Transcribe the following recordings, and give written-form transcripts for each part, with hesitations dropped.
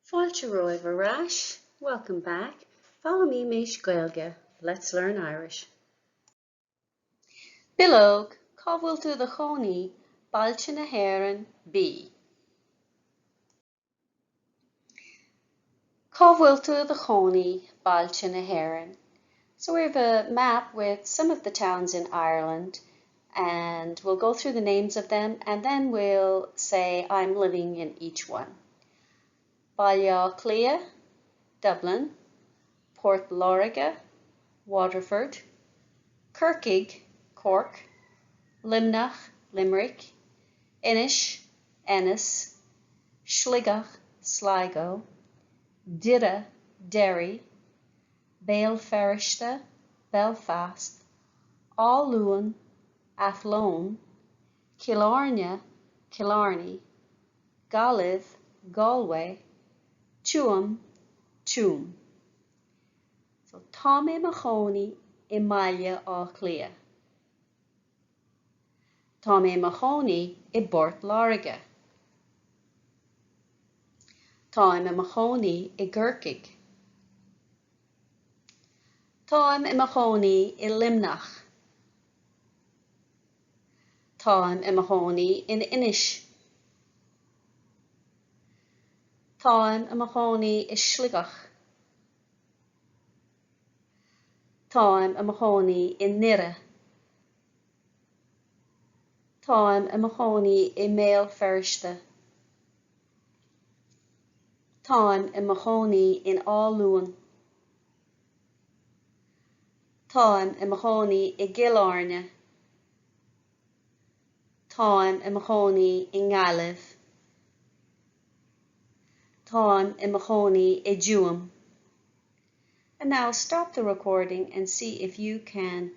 Fáilte roimh arás. Welcome back. Follow me, Mish Gaeilge. Let's learn Irish. Bhfuil bhfuil tú the chónaí bailte na hÉireann bí. Bhfuil tú the chónaí bailte na hÉireann. So we have a map with some of the towns in Ireland, and we'll go through the names of them, and then we'll say I'm living in each one. Buíochas, Dublin; Portlaoraga, Waterford; Kirkig, Cork; Limnach, Limerick; Inish, Ennis; Sligo, Sligo; Dira, Derry; Béalfeiriste, Belfast; Áluain, Athlone; Killarney, Killarney; Gaillimh, Galway; Tuam, Tuam. So tá mé mo chónaí I mbaile á Clia. Tá mé mo chónaí I Portlaoraga. Tá mé mo chónaí I Gurcaig. Tá mé mo chónaí I Limnach. Tá mé mo chónaí in Inish. Tá mé mo chónaí I Sligoch. Tá mé mo chónaí I Nire. Tá mé mo chónaí I Béalfeiriste. Tá mé mo chónaí in Áluain. Tá mé mo chónaí I Gillarney. Tá mé mo chónaí in Gaillimh. Tá mé mo chónaí I Tuam. And now stop the recording and see if you can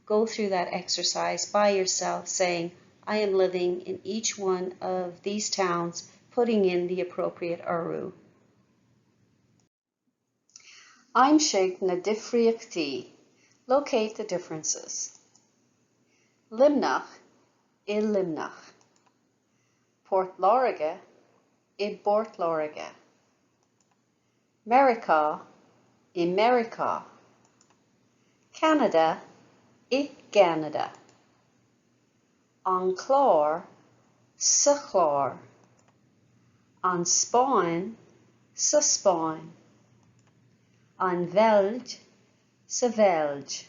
go through that exercise by yourself, saying, I am living in each one of these towns, putting in the appropriate orú. Aimsig na difríochtaí. Locate the differences. Limnach, I Limnach. Portlaoraga, I Portlaoraga. Merica, I Merica. Canada, I Canada. An Chlár, sa Chlár. An Spáin, sa Spáin. An Bhéilge, sa Bhéilge.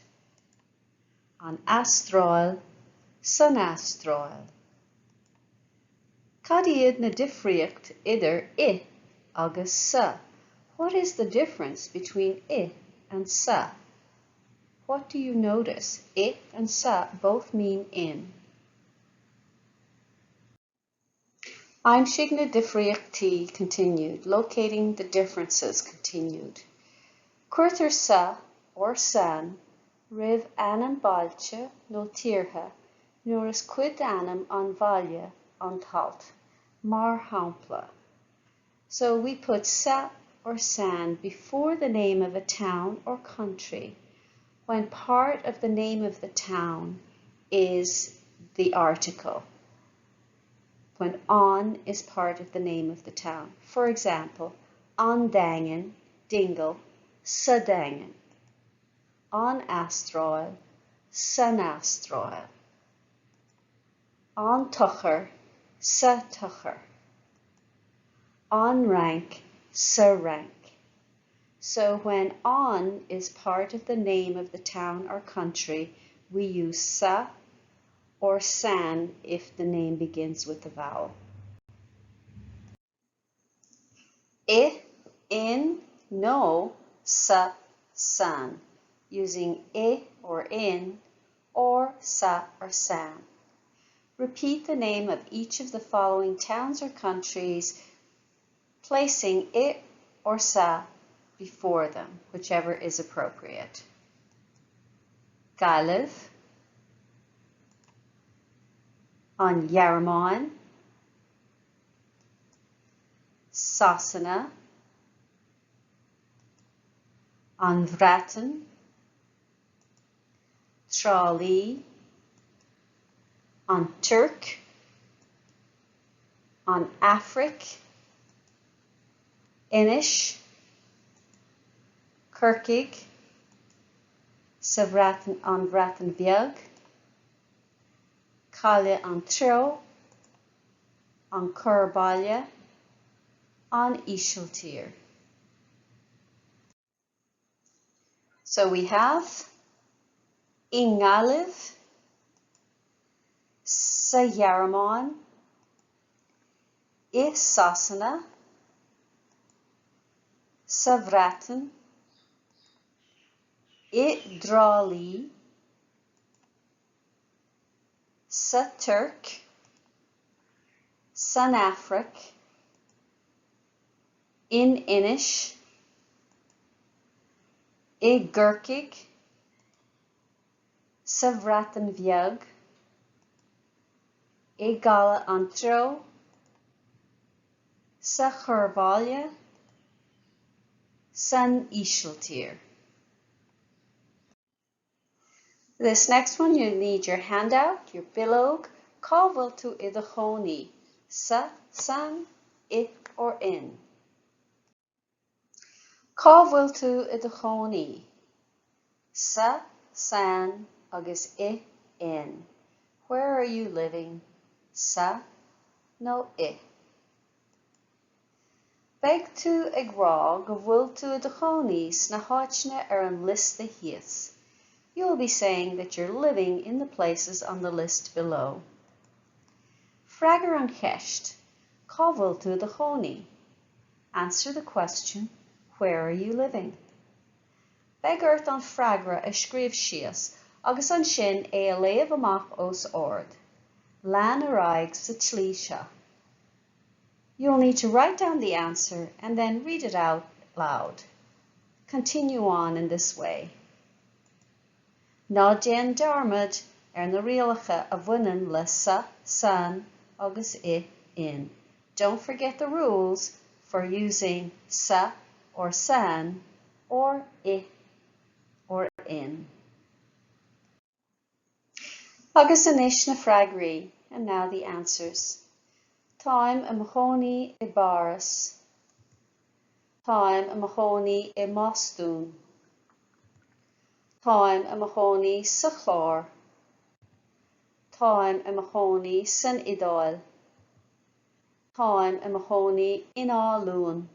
An Astráil, san Astráil. Cad iad na difríocht idir I agus sa. What is the difference between I and sa? What do you notice? I and sa both mean in. Aimsig na difríochtaí continued. Locating the differences continued. Cuirtear sa or san ribh anam bailte nó tíortha nuair is cuid anam an bhaile an talt, mar hampla. So we put sa or san before the name of a town or country when part of the name of the town is the article, when an is part of the name of the town. For example, an Dangan, Dingle, sa Dangan. An Astráil, san Astráil. An Tuchar, sa Tuchar. An Rank, sa Rank. So when an is part of the name of the town or country, we use sa or san if the name begins with a vowel. I, in, no, sa, san, using I or in or sa or san. Repeat the name of each of the following towns or countries, placing I or sa before them, whichever is appropriate. Gaillimh, an Yarramáin, Sasana, an Bhreatain, Tralee, an Turk, an Afric, Inis, Kirkig, sa an bhratan bheag, Caile an tro, an cur baile, an ísiltír. So we have Ingaliv, sa Yarmán, I Sasana, sa bhratan, I Drálaí, sa Turk, san Afric, in Inish, I Gurkig, sa bhratan bheag, I Gala an tro, sa chur baile, san ísiltír. This next one, you need your handout, your bhfuil, cá bhfuil tú I do chónaí, sa, san, I or in. Cá bhfuil tú I do chónaí, sa, san, agus I, in. Where are you living? Sa, no I. Beidh tú ag rá go bhfuil tú I do chónaí sna háiseanna an list de Theas. You will be saying that you're living in the places on the list below. Freagar an cheist, cá bhfuil tú I do chónaí? Answer the question, where are you living? Beidh ort an freagra a scríobh síos, agus an sin é a léamh amach os ord. Lean araig sa tlí seo. You'll need to write down the answer and then read it out loud. Continue on in this way. Ná déan darmad na rialacha a bhaineann le sa, san, agus I, in. Don't forget the rules for using sa or san or I or in. Agus inis na freagraí, and now the answers. Táim a chónaí I baras. Táim a chónaí I mastún. Táim a chónaí sa chlár. Táim a chónaí san idáil. Táim a chónaí in áluúin.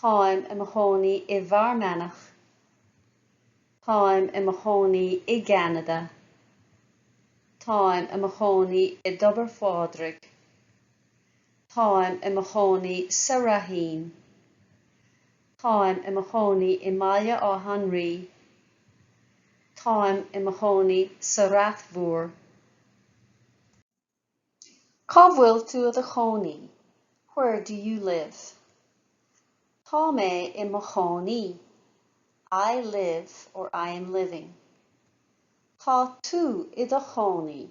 Táim a chónaí I bharmanach. Táim a chónaí I Canada. Táim a chónaí I dobar fádrig. Táim a chónaí sa rahín. Táim a chónaí I maile á Hanrí. Táim a chónaí sa rathmhúr. Cá bhfuil tú I do chónaí? Where do you live? Tá mé I mo chónaí. I live or I am living. Tá tú I do chónaí.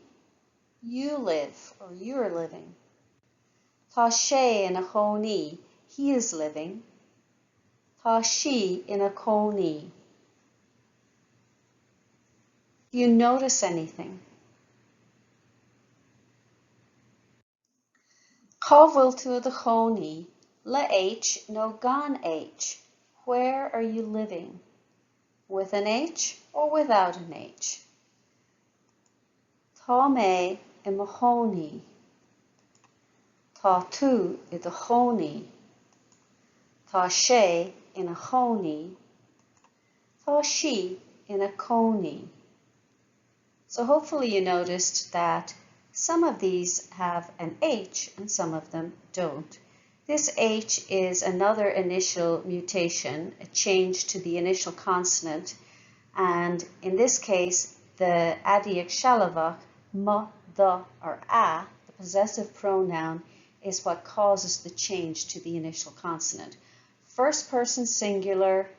You live or you're living. Tá sé in a chónaí. He is living. Tá sí in a chónaí. Do you notice anything? Cá bhfuil tú I do chónaí? Le H no gan H. Where are you living? With an H or without an H? Tá mé I mo chónaí. Tá tú I do chónaí. Tá sé in a chónaí. Tá sí in a chónaí. So hopefully you noticed that some of these have an H and some of them don't. This H is another initial mutation, a change to the initial consonant, and in this case the adiac shalavach, ma, the, or a, the possessive pronoun, is what causes the change to the initial consonant. First person singular,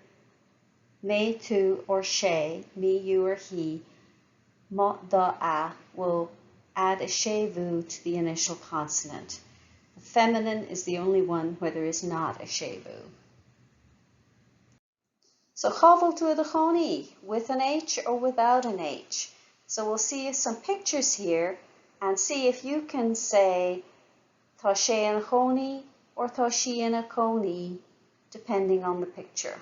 me, tu, or she, me, you, or he, ma, the, a, will add a shevu to the initial consonant. The feminine is the only one where there is not a shevu. So cá bhfuil tú I do chónaí, with an H or without an H? So we'll see some pictures here and see if you can say tá sé in a chónaí or tá sí ina chónaí, depending on the picture.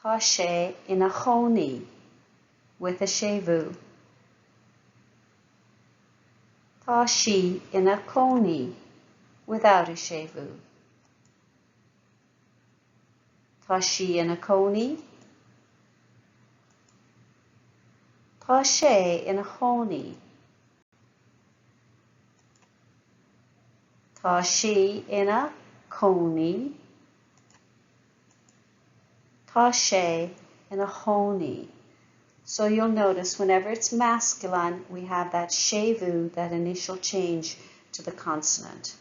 Tá sé ina chónaí, with a séú. Tá sí ina chónaí, without a séú. Tá sí ina chónaí. Tá sé ina chónaí. Tá sí ina chónaí. Tá sé ina chónaí. So you'll notice whenever it's masculine, we have that séú, that initial change to the consonant.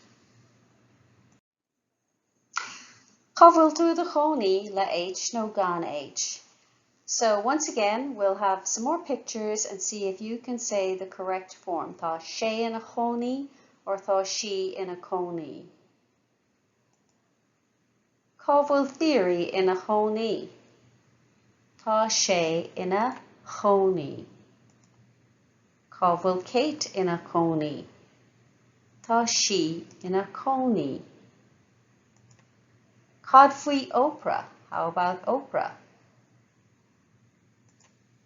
Cá bhfuil tú de chónaí le H nó gan H. So once again, we'll have some more pictures and see if you can say the correct form. Tá sé ina chónaí or tá sí ina chónaí. Cá bhfuil theory ina chónaí. Tá sé ina chónaí. Cá bhfuil Kate ina chónaí. Tá sí ina chónaí. Cad faoi Oprah. How about Oprah?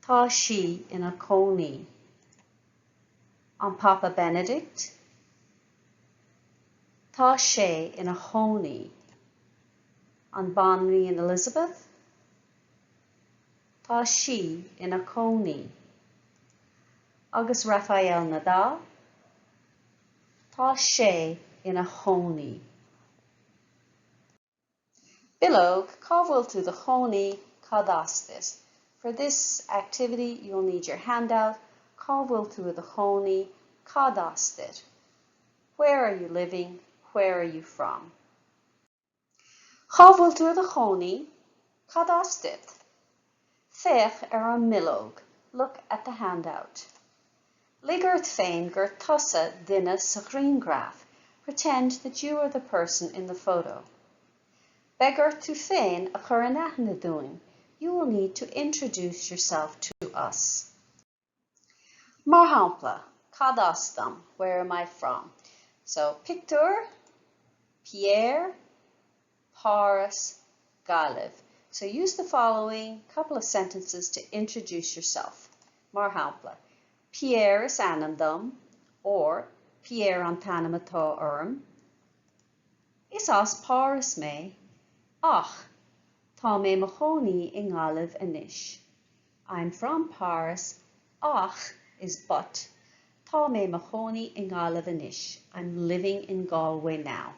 Tá sí ina chónaí. An Papa Benedict. Tá sé ina chónaí. An Bonry and Elizabeth. Tá sí ina chónaí. Agus Rafael Nadal. Tá sé ina chónaí. Below, cá bhfuil tú de chónaí cadastas. For this activity, you'll need your handout. Cá bhfuil tú de chónaí cadastas. Where are you living? Where are you from? Cá bhfuil tú de chónaí cadastas. Féach an millóg. Look at the handout. Ligurt féin gur tusa duine sa greengraph. Pretend that you are the person in the photo. Begur tú féin a chur an aithne doing. You will need to introduce yourself to us. Mar hampla, cadastam, where am I from? So, picture, Pierre, Paris, Gaeilge. So use the following couple of sentences to introduce yourself. Mar hampla, Pierre is anandum, or Pierre an tanam atá orm. Is as Paris me, ach, tá mé mo chónaí in Gaeilge inis. I'm from Paris, ach is but, tá mé mo chónaí in Gaeilge inis. I'm living in Galway now.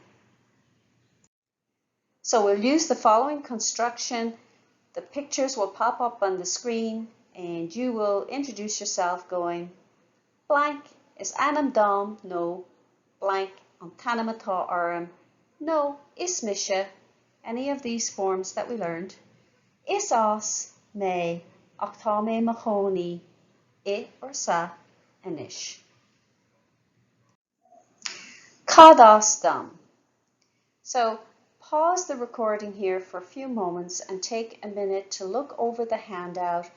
So we'll use the following construction. The pictures will pop up on the screen and you will introduce yourself going, blank is anam dom, no, blank an tanam atá orm, no, is misha, any of these forms that we learned. Is as, me, ach tá mé mo chónaí, I or sa, inis. Cadastam. So pause the recording here for a few moments and take a minute to look over the handout,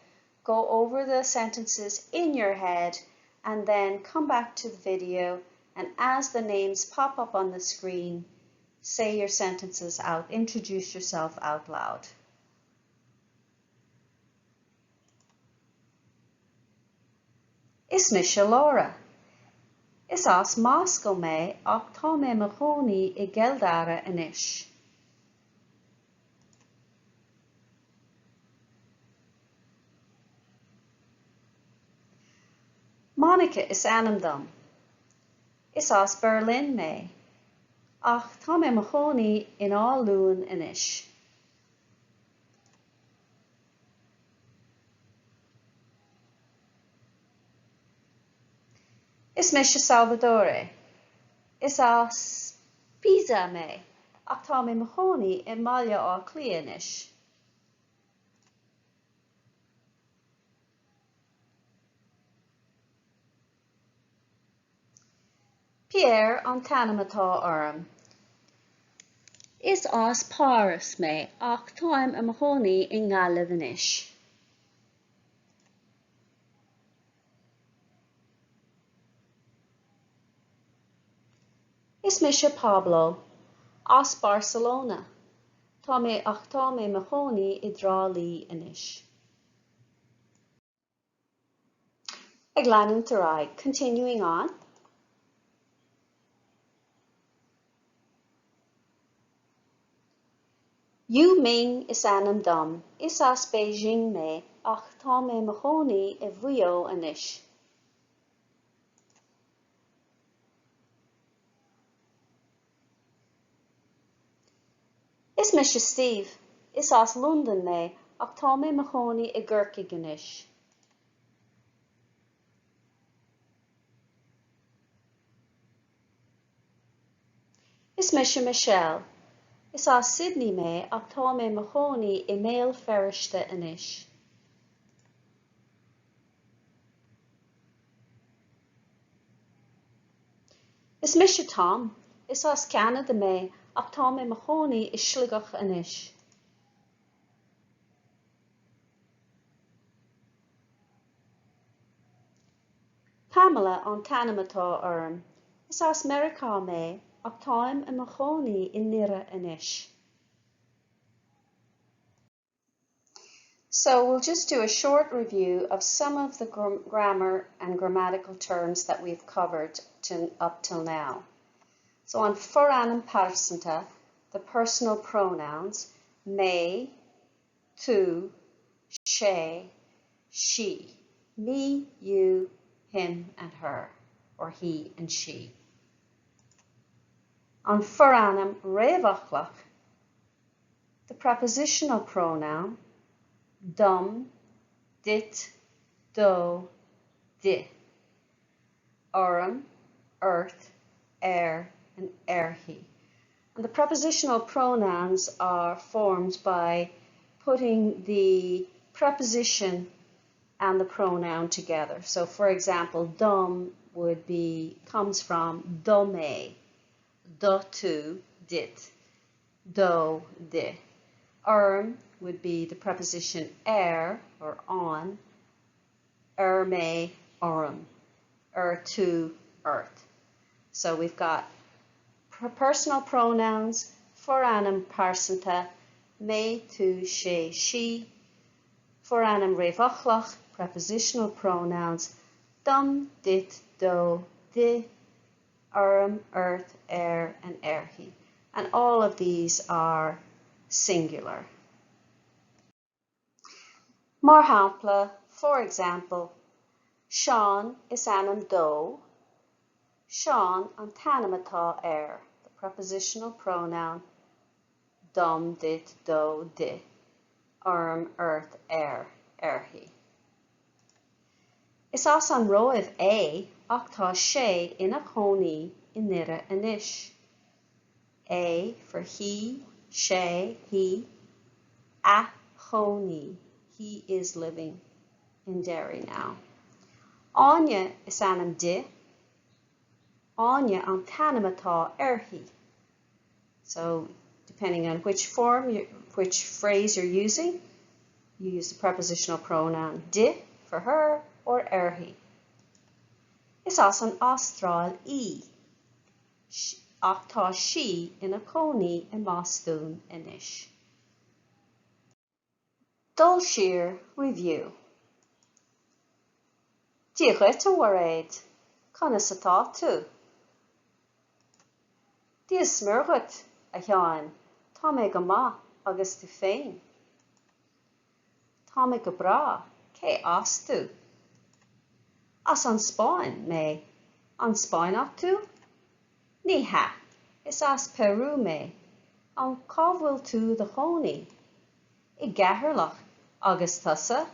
go over the sentences in your head, and then come back to the video, and as the names pop up on the screen, say your sentences out, introduce yourself out loud. Is misha Laura. Is as Moscow me ach tá mé mo chónaí I Geldara inis. Monica is anamdum. Is as Berlin me. Ach tá mé mo chónaí in á luan inis. Is misha Salvadore. Is as Pisa me. Ach tá mé mo chónaí in Malta á Clia inis. Pierre an tanam atá orm. Is as Paris me ach táim a mo chónaí in Gaeilge inis. Is mé se Pablo, as Barcelona, tá mé mo chónaí I drá lí inis. Ag leanúint araig, continuing on. Yú Ming is anam dom, is as Beijing mé, ach tá mé mo chónaí I bhuío inis. Is mé se Steve, is as London mé, ach tá mé mo chónaí I gCorcaigh inis. Is mé se Michelle, is as Sydney mé, ach tá mé mo chónaí I Maol Feiriste inis. Is mé se Tom, is as Canada mé, ach tá mé mo chónaí I Sliogach inis. Pamela an Tanamatá orm, is as America mé, ach táim I mo chónaí I Nire inis. So we'll just do a short review of some of the grammar and grammatical terms that we've covered up till now. So on foranam parsanta, the personal pronouns, me, tú, she, she, me, you, him and her, or he and she. On foranam réamhachlach, the prepositional pronoun, dom, dit, do, di. Orm, earth, air, and airhi. And the prepositional pronouns are formed by putting the preposition and the pronoun together. So for example, dom comes from dome, do tu, dit, do, di. Orm would be the preposition or on, me, orm, tu, earth. So we've got personal pronouns, foranam parsanta, me, tú, she, foranam réamhachlach, prepositional pronouns, dom, dit, do, di, orm, earth, air, and airhi. And all of these are singular. Mar hampla, for example, Sean is anam do, Sean an tanamatá the prepositional pronoun, dom, dit, do, di, orm, earth, air, airhi. Is as an roimh ach tá sé ina chónaí I nire inis. A for he, she, he, a chónaí, he is living in Derry now. Anya is anam di, Anya an tanamatá airhi. So depending on which phrase you're using, you use the prepositional pronoun di for her or airhi. Is as an astral ach tá she ina chónaí I másún inis. Dul siar review. Díochait a waréid, conas atá tú. Díos smurgat a teáin, tá mé go maith agus tú féin. Tá mé go brá, cé as tú. As an Spáin mé, an Spáinach tú? Ní ha, is as Peru mé, an cá bhfuil tú de chónaí. I gcathairlach agus tusa,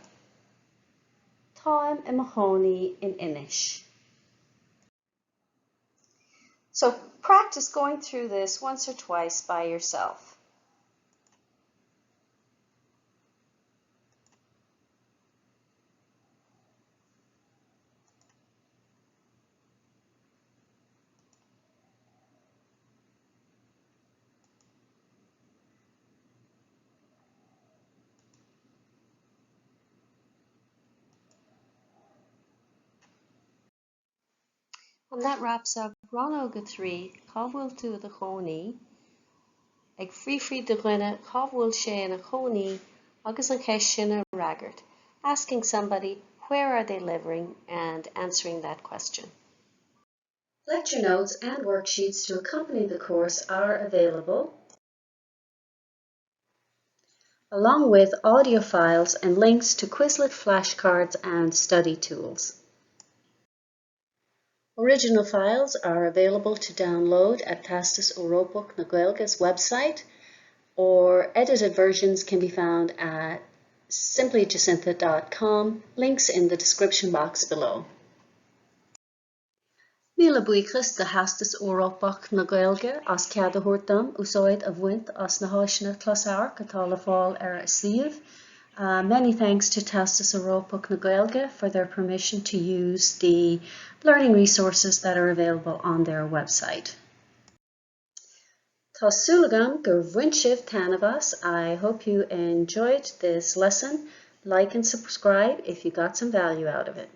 táim I mo chónaí in inis. So practice going through this once or twice by yourself. And that wraps up Rannóg 3, bhfuil tú the chónaí, ag frífrí de dhuine bhfuil sé na chónaí agus an ceist sin a raggart, asking somebody where are they living and answering that question. Lecture notes and worksheets to accompany the course are available, along with audio files and links to Quizlet flashcards and study tools. Original files are available to download at Theastas Eorpach na Gaeilge's website, or edited versions can be found at simplyjacintha.com, links in the description box below. Míle buíochas de Theastas Eorpach na Gaeilge as cead a thuairteam úsáid a bhaint as na háiseanna closamhairc atá le fáil ar suíomh. Many thanks to Theastas Eorpach na Gaeilge for their permission to use the learning resources that are available on their website. Tá súlagam gur bhaint sibh tanavas. I hope you enjoyed this lesson. Like and subscribe if you got some value out of it.